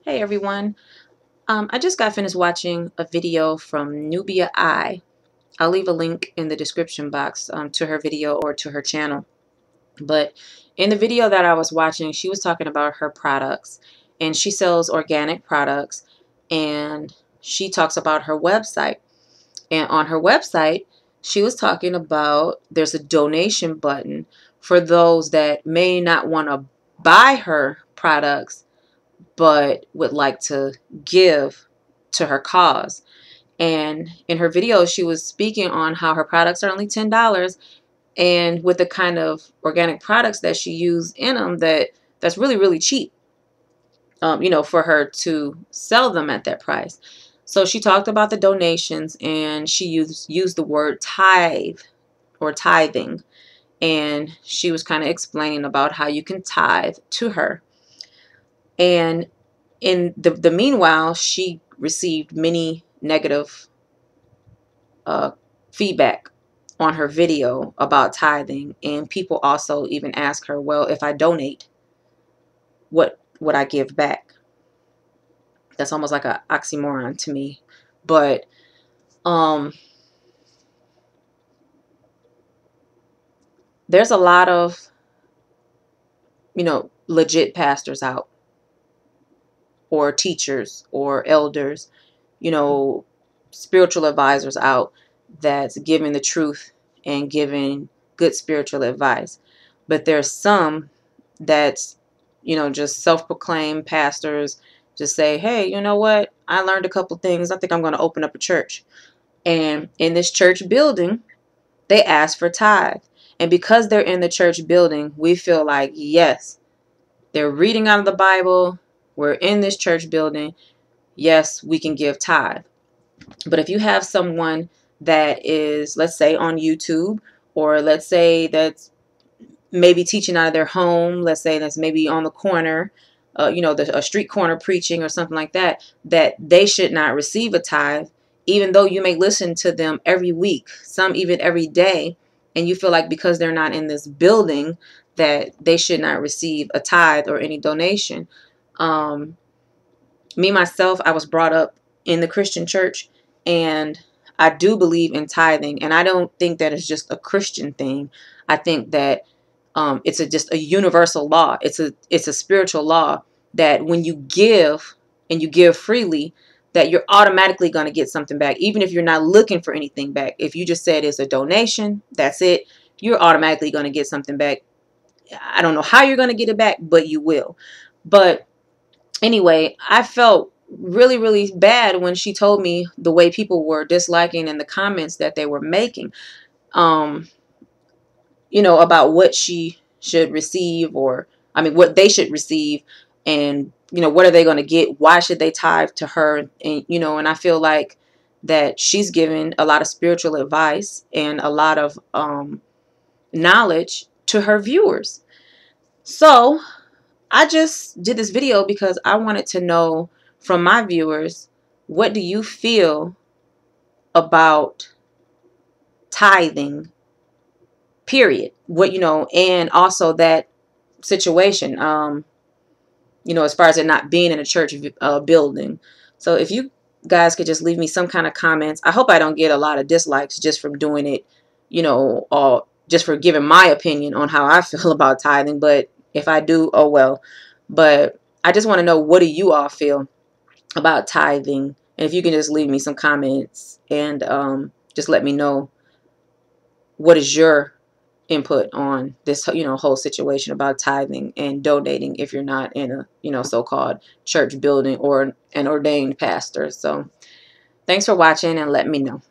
Hey everyone. I just got finished watching a video from Nubiai. I'll leave a link in the description box to her video or to her channel. But in the video that I was watching, she was talking about her products, and she sells organic products, and she talks about her website. And on her website, she was talking about there's a donation button for those that may not want to buy her products but would like to give to her cause. And in her video, she was speaking on how her products are only $10, and with the kind of organic products that she used in them, that's really, really cheap, for her to sell them at that price. So she talked about the donations, and she used the word tithe or tithing. And she was kind of explaining about how you can tithe to her. And in the meanwhile, she received many negative uh, feedback on her video about tithing, and people also even ask her, well, if I donate, what would I give back? That's almost like an oxymoron to me. But there's a lot of legit pastors out, or teachers, or elders, spiritual advisors out, that's giving the truth and giving good spiritual advice. But there's some that's, just self-proclaimed pastors, just say, hey, you know what? I learned a couple things. I think I'm going to open up a church. And in this church building, they ask for tithe. And because they're in the church building, we feel like, yes, they're reading out of the Bible. We're in this church building. Yes, we can give tithe. But if you have someone that is, let's say, on YouTube, or let's say that's maybe teaching out of their home, let's say that's maybe on the corner, a street corner preaching or something like that, that they should not receive a tithe, even though you may listen to them every week, some even every day, and you feel like because they're not in this building that they should not receive a tithe or any donation. Me, myself, I was brought up in the Christian church, and I do believe in tithing, and I don't think that it's just a Christian thing. I think that it's just a universal law. It's a spiritual law that when you give, and you give freely, that you're automatically going to get something back, even if you're not looking for anything back. If you just said it's a donation, that's it, you're automatically going to get something back. I don't know how you're going to get it back, but you will. But anyway, I felt really, really bad when she told me the way people were disliking in the comments that they were making, um, about what she should receive, or, I mean, what they should receive, and, what are they going to get? Why should they tithe to her? And I feel like that she's given a lot of spiritual advice and a lot of knowledge to her viewers. So I just did this video because I wanted to know from my viewers, what do you feel about tithing, period? What, and also that situation, as far as it not being in a church building. So if you guys could just leave me some kind of comments. I hope I don't get a lot of dislikes just from doing it, or just for giving my opinion on how I feel about tithing. But if I do, oh well. But I just want to know, what do you all feel about tithing? And if you can just leave me some comments, and just let me know what is your input on this, whole situation about tithing and donating if you're not in a, so-called church building or an ordained pastor. So thanks for watching, and let me know.